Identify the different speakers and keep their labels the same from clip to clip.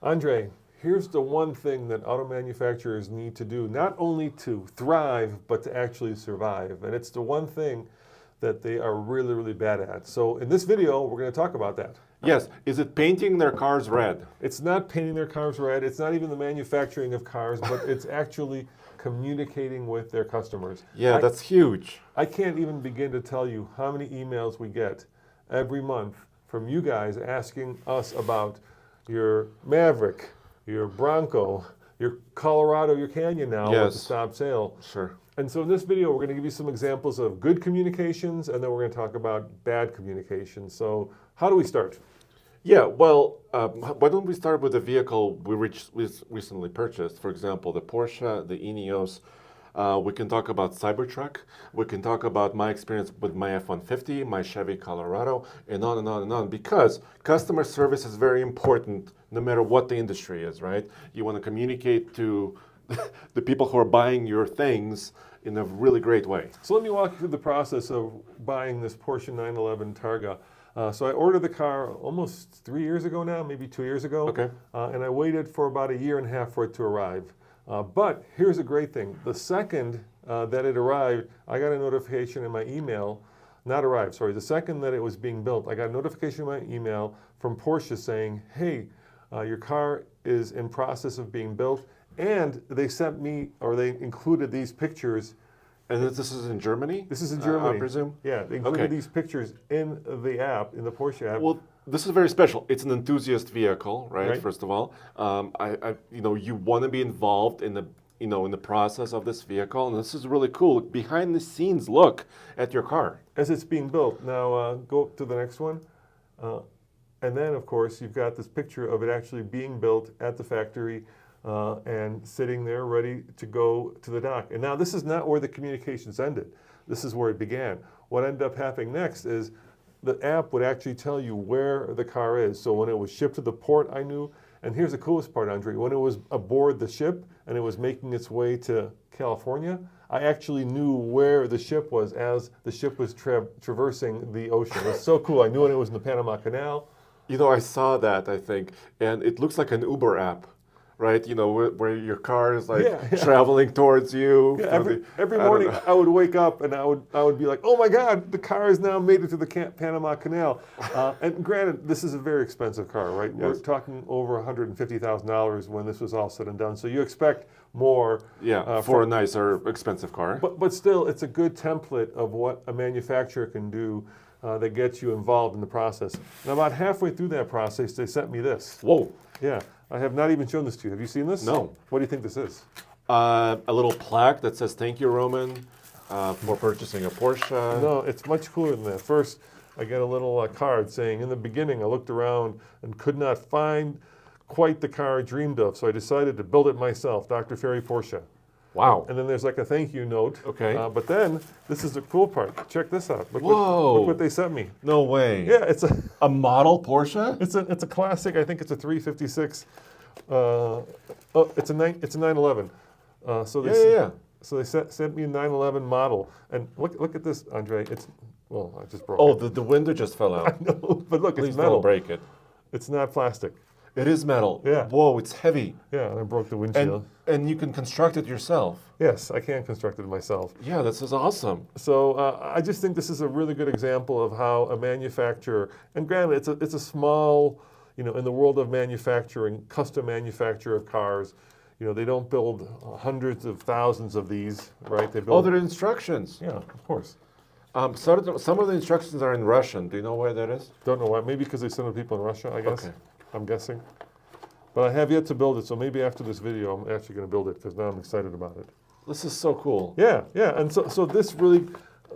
Speaker 1: Andre, here's the one thing that auto manufacturers need to do, not only to thrive, but to actually survive. And it's the one thing that they are really, really bad at. So in this video, we're going to talk about that.
Speaker 2: Yes. Is it painting their cars red?
Speaker 1: It's not painting their cars red. It's not even the manufacturing of cars, but it's actually communicating with their customers.
Speaker 2: Yeah, that's huge.
Speaker 1: I can't even begin to tell you how many emails we get every month from you guys asking us about your Maverick, your Bronco, your Colorado, your Canyon now with the stop sale.
Speaker 2: Sure.
Speaker 1: And so in this video, we're going to give you some examples of good communications, and then we're going to talk about bad communications. So how do we start?
Speaker 2: Yeah, well, why don't we start with the vehicle we recently purchased? For example, the Porsche, the Ineos. We can talk about Cybertruck. We can talk about my experience with my F-150, my Chevy Colorado, and on and on and on. Because customer service is very important no matter what the industry is, right? You want to communicate to the people who are buying your things in a really great way.
Speaker 1: So let me walk you through the process of buying this Porsche 911 Targa. So I ordered the car almost 3 years ago now, maybe 2 years ago.
Speaker 2: Okay.
Speaker 1: And I waited for about a year and a half for it to arrive. But here's a great thing. The second that it arrived, I got a notification in my email, the second that it was being built, I got a notification in my email from Porsche saying, hey, your car is in process of being built. And they sent me, or they included these pictures.
Speaker 2: And this is in Germany?
Speaker 1: This is in Germany.
Speaker 2: I presume?
Speaker 1: Yeah, they included these pictures in the app, in the Porsche app.
Speaker 2: Well, this is very special. It's an enthusiast vehicle, right? First of all, you want to be involved in the, in the process of this vehicle, and this is really cool. Behind the scenes, look at your car
Speaker 1: as it's being built. Now, go to the next one, and then of course you've got this picture of it actually being built at the factory. And sitting there ready to go to the dock. And now this is not where the communications ended. This is where it began. What ended up happening next is the app would actually tell you where the car is. So when it was shipped to the port, I knew. And here's the coolest part, Andre. When it was aboard the ship and it was making its way to California, I actually knew where the ship was as the ship was traversing the ocean. It was so cool. I knew when it was in the Panama Canal.
Speaker 2: I saw that, I think. And it looks like an Uber app. Right, where your car is traveling towards you.
Speaker 1: Yeah, every morning I would wake up and I would be like, oh my God, the car has now made it to the Panama Canal. And granted, this is a very expensive car, right? Yes. We're talking over $150,000 when this was all said and done. So you expect more.
Speaker 2: Yeah, for a nicer, expensive car.
Speaker 1: But still, it's a good template of what a manufacturer can do that gets you involved in the process. And about halfway through that process, they sent me this.
Speaker 2: Whoa.
Speaker 1: Yeah. I have not even shown this to you. Have you seen this?
Speaker 2: No.
Speaker 1: What do you think this is?
Speaker 2: A little plaque that says, thank you, Roman, for purchasing a Porsche.
Speaker 1: No, it's much cooler than that. First, I get a little card saying, in the beginning, I looked around and could not find quite the car I dreamed of, so I decided to build it myself, Dr. Ferry Porsche.
Speaker 2: Wow.
Speaker 1: And then there's like a thank you note.
Speaker 2: Okay.
Speaker 1: But then, this is the cool part. Check this out. Look what they sent me.
Speaker 2: No way.
Speaker 1: Yeah, it's
Speaker 2: a model Porsche?
Speaker 1: It's a classic. I think it's a 356. It's a 911. So they sent me a 911 model. And look at this, Andre. I just broke it.
Speaker 2: The window just fell out.
Speaker 1: I know, but look,
Speaker 2: Please
Speaker 1: it's metal.
Speaker 2: don't break it.
Speaker 1: It's not plastic.
Speaker 2: It is metal.
Speaker 1: Yeah.
Speaker 2: Whoa, it's heavy.
Speaker 1: Yeah, and I broke the windshield.
Speaker 2: And you can construct it yourself.
Speaker 1: Yes, I can construct it myself.
Speaker 2: Yeah, this is awesome.
Speaker 1: So I just think this is a really good example of how a manufacturer, and granted, it's a small, in the world of manufacturing, custom manufacture of cars. They don't build hundreds of thousands of these, right? They build.
Speaker 2: There are instructions.
Speaker 1: Yeah, of course.
Speaker 2: Some of the instructions are in Russian. Do you know why that is?
Speaker 1: Don't know why. Maybe because they send it to people in Russia, I guess.
Speaker 2: Okay.
Speaker 1: I'm guessing. But I have yet to build it, so maybe after this video, I'm actually going to build it because now I'm excited about it.
Speaker 2: This is so cool.
Speaker 1: Yeah, and so this really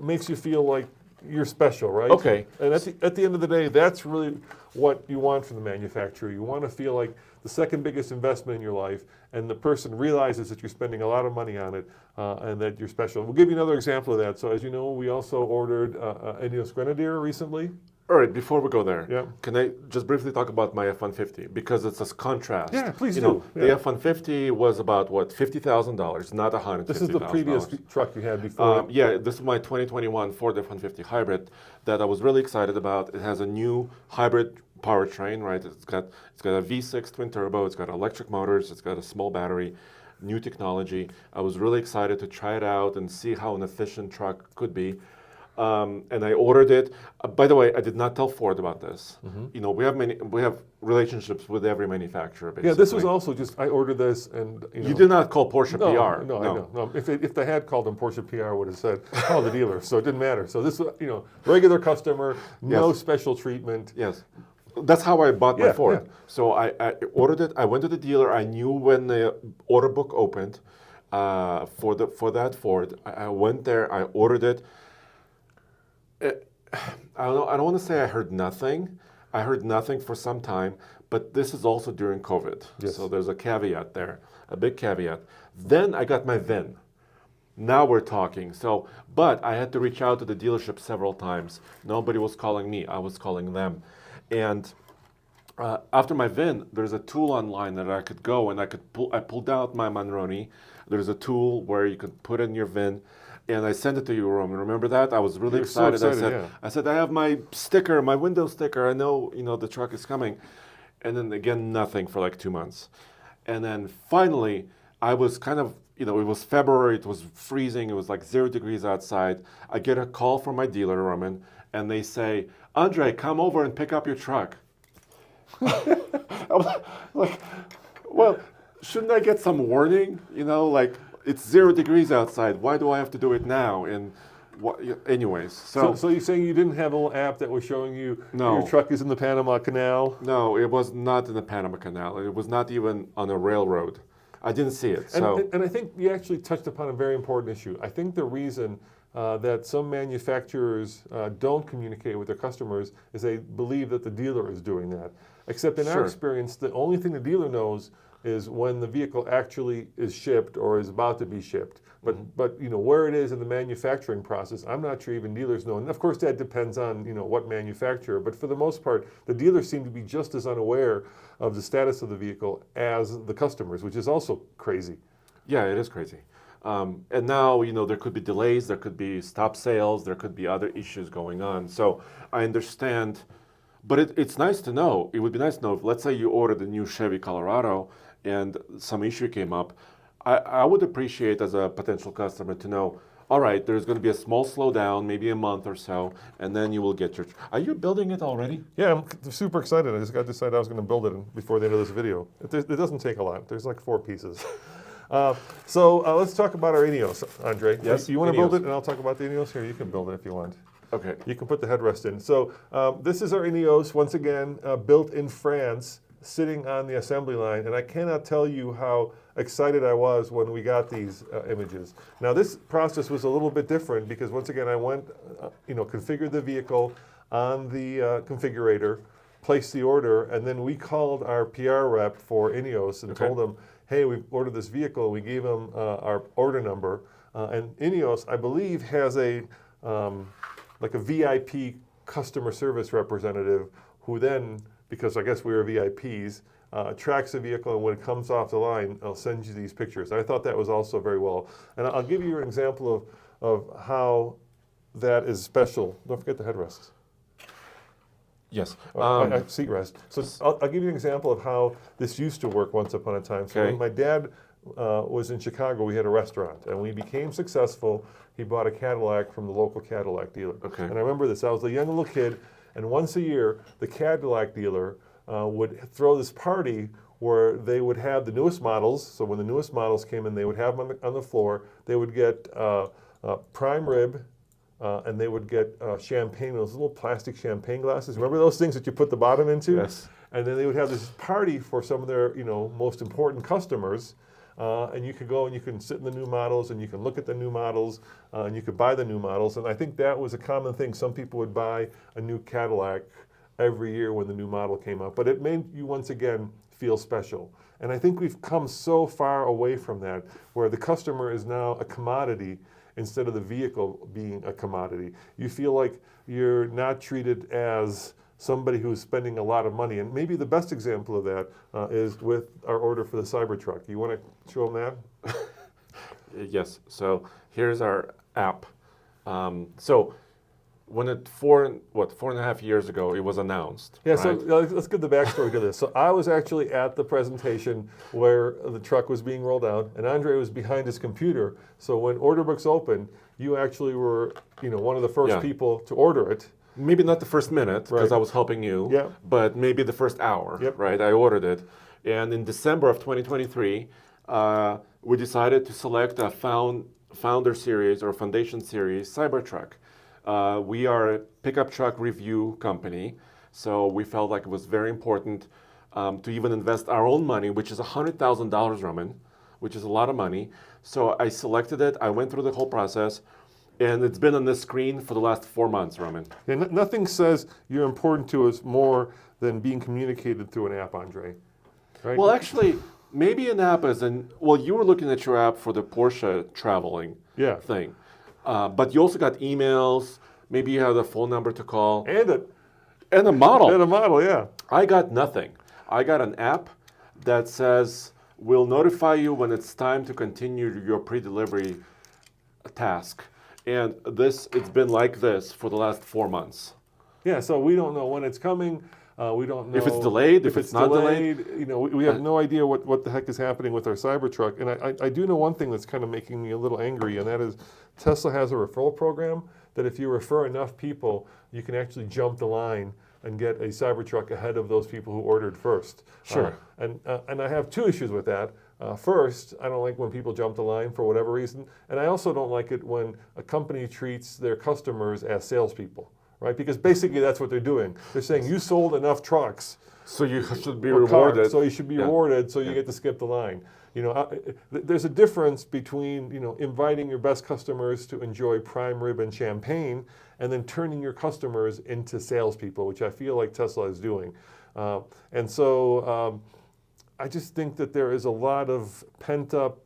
Speaker 1: makes you feel like you're special, right?
Speaker 2: Okay.
Speaker 1: And at the end of the day, that's really what you want from the manufacturer. You want to feel like the second biggest investment in your life, and the person realizes that you're spending a lot of money on it, and that you're special. We'll give you another example of that. So as you know, we also ordered Ineos Grenadier recently.
Speaker 2: All right, before we go there,
Speaker 1: yeah.
Speaker 2: Can I just briefly talk about my F-150? Because it's a contrast.
Speaker 1: Yeah, please do.
Speaker 2: The F-150 was about, $50,000, not $150,000.
Speaker 1: This is the previous truck you had before.
Speaker 2: Yeah, this is my 2021 Ford F-150 hybrid that I was really excited about. It has a new hybrid powertrain, right? It's got a V6 twin turbo. It's got electric motors. It's got a small battery, new technology. I was really excited to try it out and see how an efficient truck could be. And I ordered it. By the way, I did not tell Ford about this. You know, we have relationships with every manufacturer. Basically.
Speaker 1: Yeah, this was also just I ordered this, and
Speaker 2: You did not call Porsche
Speaker 1: no,
Speaker 2: PR.
Speaker 1: no, I know. No. If they had called them Porsche PR, I would have said call the dealer. So it didn't matter. So this was regular customer, no special treatment.
Speaker 2: Yes. That's how I bought my Ford.
Speaker 1: Yeah.
Speaker 2: So I ordered it. I went to the dealer. I knew when the order book opened for that Ford. I went there. I ordered it. I don't want to say I heard nothing. I heard nothing for some time, but this is also during COVID.
Speaker 1: Yes.
Speaker 2: So there's a caveat there, a big caveat. Then I got my VIN. Now we're talking. But I had to reach out to the dealership several times. Nobody was calling me. I was calling them. And after my VIN, there's a tool online that I could go and I pulled out my Monroney. There's a tool where you can put in your VIN. And I sent it to you, Roman. Remember that? I was really excited.
Speaker 1: So excited.
Speaker 2: I said, I have my sticker, my window sticker. I know, the truck is coming. And then again, nothing for like 2 months. And then finally, I was kind of, it was February. It was freezing. It was like 0 degrees outside. I get a call from my dealer, Roman, and they say, Andre, come over and pick up your truck. I was like, well, shouldn't I get some warning? It's 0 degrees outside. Why do I have to do it now? And anyways,
Speaker 1: so you're saying you didn't have a little app that was showing you your truck is in the Panama Canal?
Speaker 2: No, it was not in the Panama Canal. It was not even on a railroad. I didn't see it.
Speaker 1: And I think you actually touched upon a very important issue. I think the reason that some manufacturers don't communicate with their customers is they believe that the dealer is doing that. Except in our experience, the only thing the dealer knows is when the vehicle actually is shipped or is about to be shipped. But where it is in the manufacturing process, I'm not sure even dealers know. And of course that depends on what manufacturer. But for the most part, the dealers seem to be just as unaware of the status of the vehicle as the customers, which is also crazy.
Speaker 2: Yeah, it is crazy. And now there could be delays, there could be stop sales, there could be other issues going on. So I understand, but it's nice to know. It would be nice to know if, let's say, you ordered a new Chevy Colorado and some issue came up. I would appreciate as a potential customer to know, all right, there's going to be a small slowdown, maybe a month or so, and then you will get your... Are you building it already?
Speaker 1: Yeah, I'm super excited. I just got decided I was going to build it before the end of this video. It doesn't take a lot. There's like 4 pieces. So let's talk about our Ineos, Andre.
Speaker 2: Yes,
Speaker 1: you want to build it, and I'll talk about the Ineos? Here, you can build it if you want.
Speaker 2: Okay.
Speaker 1: You can put the headrest in. So this is our Ineos, once again, built in France, sitting on the assembly line, and I cannot tell you how excited I was when we got these images. Now this process was a little bit different because once again I went, configured the vehicle on the configurator, placed the order, and then we called our PR rep for Ineos and told them, hey, we've ordered this vehicle. We gave them our order number, and Ineos, I believe, has a VIP customer service representative who then, because I guess we were VIPs, tracks the vehicle, and when it comes off the line, I'll send you these pictures. I thought that was also very well. And I'll give you an example of how that is special. Don't forget the headrests.
Speaker 2: Yes.
Speaker 1: Seat rest. So I'll give you an example of how this used to work once upon a time. So when my dad was in Chicago, we had a restaurant, and we became successful. He bought a Cadillac from the local Cadillac dealer.
Speaker 2: Okay.
Speaker 1: And I remember this. I was a young little kid, and once a year, the Cadillac dealer would throw this party where they would have the newest models. So when the newest models came in, they would have them on the floor. They would get prime rib, and they would get champagne, those little plastic champagne glasses. Remember those things that you put the bottom into?
Speaker 2: Yes.
Speaker 1: And then they would have this party for some of their, most important customers. And you could go and you can sit in the new models and you can look at the new models and you could buy the new models. And I think that was a common thing. Some people would buy a new Cadillac every year when the new model came out. But it made you once again feel special. And I think we've come so far away from that, where the customer is now a commodity instead of the vehicle being a commodity. You feel like you're not treated as somebody who's spending a lot of money. And maybe the best example of that is with our order for the Cybertruck. You want to show them that?
Speaker 2: Yes. So here's our app. So when 4.5 years ago it was announced.
Speaker 1: Yeah,
Speaker 2: right?
Speaker 1: so let's get the backstory to this. So I was actually at the presentation where the truck was being rolled out, and Andre was behind his computer. So when order books opened, you actually were, one of the first
Speaker 2: Yeah.
Speaker 1: people to order it.
Speaker 2: Maybe not the first minute because
Speaker 1: Right.
Speaker 2: I was helping you,
Speaker 1: Yeah.
Speaker 2: but maybe the first hour,
Speaker 1: Yep.
Speaker 2: right? I ordered it. And in December of 2023, we decided to select a founder series or foundation series Cybertruck. We are a pickup truck review company, so we felt like it was very important to even invest our own money, which is $100,000, Roman, which is a lot of money. So I selected it, I went through the whole process, and it's been on this screen for the last 4 months, Roman.
Speaker 1: And nothing says you're important to us more than being communicated through an app, Andre. Right?
Speaker 2: Well, actually, maybe an app is you were looking at your app for the Porsche traveling
Speaker 1: Yeah.
Speaker 2: thing. But you also got emails, maybe you have a phone number to call,
Speaker 1: And
Speaker 2: and a model.
Speaker 1: a model, yeah.
Speaker 2: I got nothing. I got an app that says, we'll notify you when it's time to continue your pre-delivery task. And it's been like this for the last 4 months.
Speaker 1: Yeah, so we don't know when it's coming. We don't know
Speaker 2: If it's delayed, if it's not delayed.
Speaker 1: We have no idea what the heck is happening with our Cybertruck. And I do know one thing that's kind of making me a little angry, and that is Tesla has a referral program that if you refer enough people, you can actually jump the line and get a Cybertruck ahead of those people who ordered first.
Speaker 2: Sure.
Speaker 1: And I have two issues with that. First, I don't like when people jump the line for whatever reason. And I also don't like it when a company treats their customers as salespeople. Right, because basically that's what they're doing. They're saying you sold enough trucks,
Speaker 2: So you should be
Speaker 1: or
Speaker 2: rewarded.
Speaker 1: cars, so you should be
Speaker 2: Yeah.
Speaker 1: rewarded, so you
Speaker 2: Yeah.
Speaker 1: get to skip the line. There's a difference between inviting your best customers to enjoy prime rib and champagne, and then turning your customers into salespeople, which I feel like Tesla is doing. And so I just think that there is a lot of pent up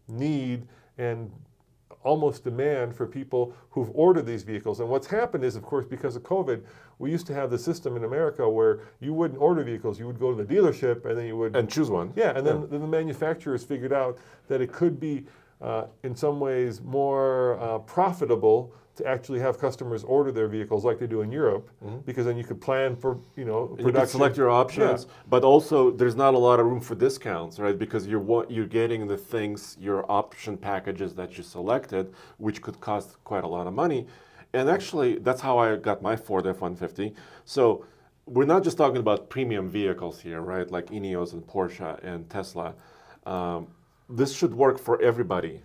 Speaker 1: need and almost demand for people who've ordered these vehicles. And what's happened is, of course, because of COVID, we used to have the system in America where you wouldn't order vehicles. You would go to the dealership and then you would...
Speaker 2: And choose one.
Speaker 1: Yeah, and then the manufacturers figured out that it could be, in some ways, more profitable to actually have customers order their vehicles like they do in Europe, because then you could plan for, production.
Speaker 2: You can select your options, but also there's not a lot of room for discounts, right? Because you're getting the things, your option packages that you selected, which could cost quite a lot of money. And actually, that's how I got my Ford F-150. So we're not just talking about premium vehicles here, right? Like Ineos and Porsche and Tesla. This should work for everybody.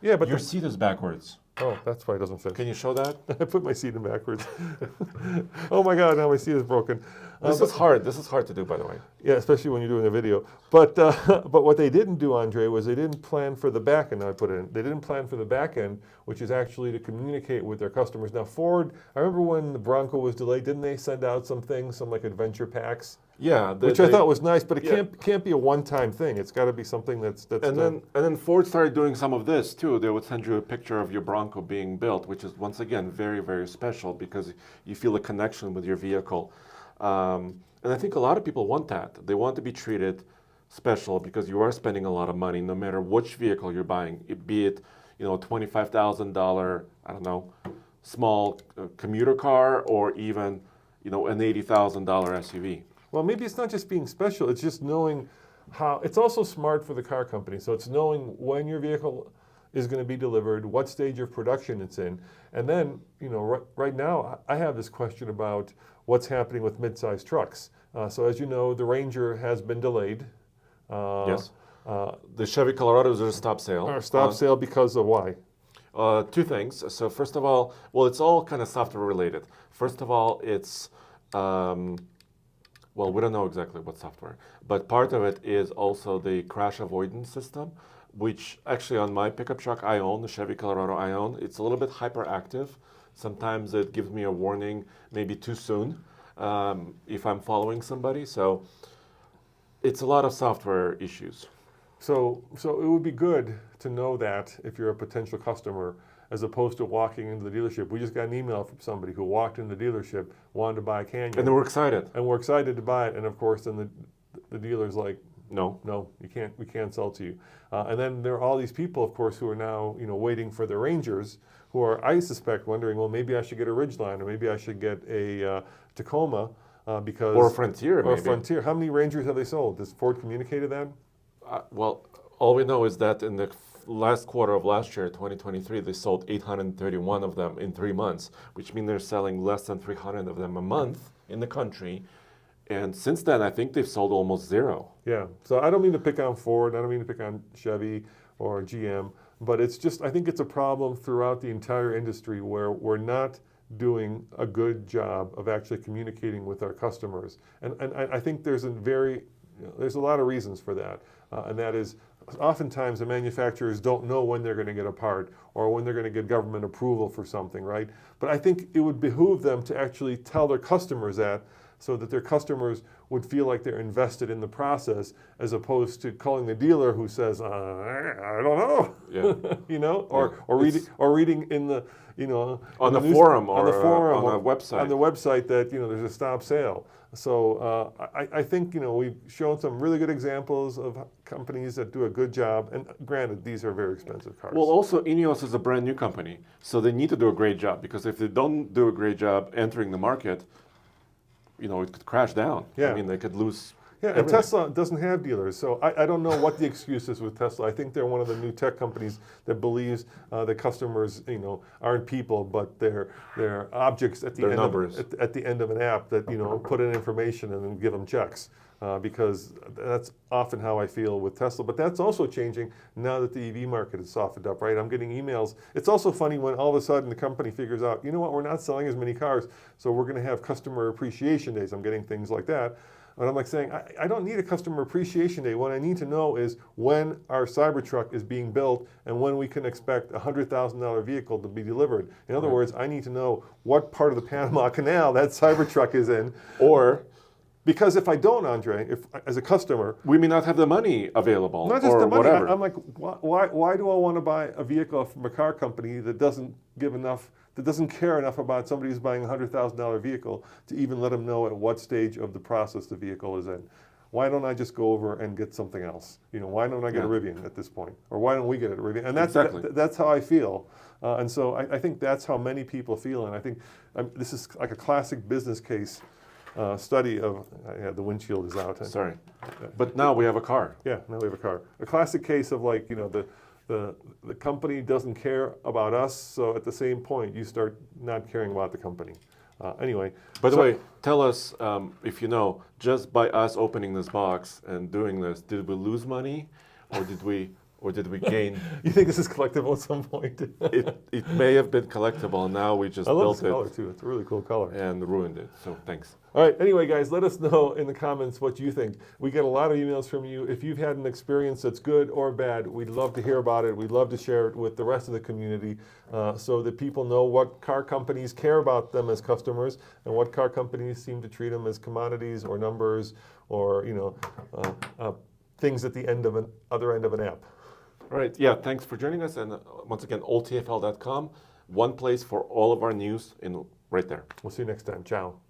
Speaker 1: Yeah, but
Speaker 2: Your seat is backwards.
Speaker 1: oh, that's why it doesn't fit.
Speaker 2: Can you show that?
Speaker 1: I put my seat in backwards. Oh my God, now my seat is broken.
Speaker 2: This is hard. This is hard to do, by the way.
Speaker 1: Yeah, especially when you're doing a video. But what they didn't do, Andre, was they didn't plan for the back end. I put it in. They didn't plan for the back end, which is actually to communicate with their customers. Now, Ford, I remember when the Bronco was delayed, didn't they send out some things, some like adventure packs?
Speaker 2: Yeah,
Speaker 1: Which I thought was nice, but it
Speaker 2: yeah.
Speaker 1: can't be a one-time thing. It's got to be something that's
Speaker 2: And then Ford started doing some of this too. They would send you a picture of your Bronco being built, which is once again very, very special because you feel a connection with your vehicle. And I think a lot of people want that. They want to be treated special because you are spending a lot of money, no matter which vehicle you're buying. Be it $25,000, I don't know, small commuter car, or even an $80,000 SUV.
Speaker 1: Well, maybe it's not just being special, it's just knowing how, it's also smart for the car company. So it's knowing when your vehicle is going to be delivered, what stage of production it's in. And then, right now, I have this question about what's happening with mid-sized trucks. So as you know, the Ranger has been delayed.
Speaker 2: Yes. The Chevy Colorado is a stop sale.
Speaker 1: Or stop sale because of why?
Speaker 2: Two things. So first of all, well, it's all kind of software related. First of all, it's well, we don't know exactly what software, but part of it is also the crash avoidance system, which actually on my pickup truck I own, the Chevy Colorado I own, it's a little bit hyperactive. Sometimes it gives me a warning maybe too soon if I'm following somebody. So it's a lot of software issues.
Speaker 1: So it would be good to know that if you're a potential customer, as opposed to walking into the dealership. We just got an email from somebody who walked into the dealership, wanted to buy a Canyon.
Speaker 2: And then we're excited.
Speaker 1: And we're excited to buy it. And of course, then the dealer's like,
Speaker 2: No.
Speaker 1: No, you can't. We can't sell to you. And then there are all these people, of course, who are now, waiting for the Rangers, who are, I suspect, wondering, well, maybe I should get a Ridgeline, or maybe I should get a Tacoma, because
Speaker 2: Or a Frontier,
Speaker 1: or a
Speaker 2: maybe.
Speaker 1: Frontier. How many Rangers have they sold? Has Ford communicated that?
Speaker 2: Well, all we know is that in the last quarter of last year, 2023, they sold 831 of them in 3 months, which means they're selling less than 300 of them a month in the country. And since then, I think they've sold almost zero.
Speaker 1: Yeah. So I don't mean to pick on Ford. I don't mean to pick on Chevy or GM, but it's just, I think it's a problem throughout the entire industry where we're not doing a good job of actually communicating with our customers. And I think there's there's a lot of reasons for that. And that is, oftentimes the manufacturers don't know when they're going to get a part or when they're going to get government approval for something, right? But I think it would behoove them to actually tell their customers that, so that their customers would feel like they're invested in the process, as opposed to calling the dealer who says, I don't know,
Speaker 2: Yeah.
Speaker 1: or reading in the,
Speaker 2: On the
Speaker 1: news-
Speaker 2: forum
Speaker 1: on the
Speaker 2: or
Speaker 1: forum
Speaker 2: on a website.
Speaker 1: on the website that there's a stop sale. So I think we've shown some really good examples of companies that do a good job. And granted, these are very expensive cars.
Speaker 2: Well, also, Ineos is a brand new company, so they need to do a great job, because if they don't do a great job entering the market, it could crash down.
Speaker 1: Yeah.
Speaker 2: I mean, they could lose.
Speaker 1: Yeah, and
Speaker 2: everything.
Speaker 1: Tesla doesn't have dealers, so I don't know what the excuse is with Tesla. I think they're one of the new tech companies that believes that customers, aren't people, but they're objects at the
Speaker 2: They're
Speaker 1: end
Speaker 2: numbers.
Speaker 1: at the end of an app that put in information and then give them checks. Because that's often how I feel with Tesla. But that's also changing now that the EV market has softened up, right? I'm getting emails. It's also funny when all of a sudden the company figures out, you know what, we're not selling as many cars, so we're going to have customer appreciation days. I'm getting things like that. And I'm like saying, I don't need a customer appreciation day. What I need to know is when our Cybertruck is being built and when we can expect a $100,000 vehicle to be delivered. In other words, I need to know what part of the Panama Canal that Cybertruck is in.
Speaker 2: Or
Speaker 1: Because if I don't, Andre, as a customer,
Speaker 2: we may not have the money available,
Speaker 1: not just
Speaker 2: or
Speaker 1: the money,
Speaker 2: whatever.
Speaker 1: I'm like, why do I want to buy a vehicle from a car company that doesn't care enough about somebody who's buying a $100,000 vehicle to even let them know at what stage of the process the vehicle is in? Why don't I just go over and get something else? Why don't I get a Rivian at this point? Or why don't we get a Rivian? And that's how I feel. And so I think that's how many people feel. And I think this is like a classic business case study of, the windshield is out.
Speaker 2: Sorry. But now we have a car.
Speaker 1: Yeah, now we have a car. A classic case of like, the company doesn't care about us, so at the same point, you start not caring about the company. Anyway.
Speaker 2: By the way, tell us if you know, just by us opening this box and doing this, did we lose money, or did we gain?
Speaker 1: You think this is collectible at some point?
Speaker 2: It may have been collectible, and now we just
Speaker 1: I love
Speaker 2: built
Speaker 1: this color
Speaker 2: it
Speaker 1: too. It's a really cool color.
Speaker 2: and ruined it. So thanks.
Speaker 1: All right. Anyway, guys, let us know in the comments what you think. We get a lot of emails from you. If you've had an experience that's good or bad, we'd love to hear about it. We'd love to share it with the rest of the community, so that people know what car companies care about them as customers and what car companies seem to treat them as commodities or numbers or things at the other end of an app.
Speaker 2: All right. Yeah. Thanks for joining us. And once again, oldtfl.com, one place for all of our news right there.
Speaker 1: We'll see you next time. Ciao.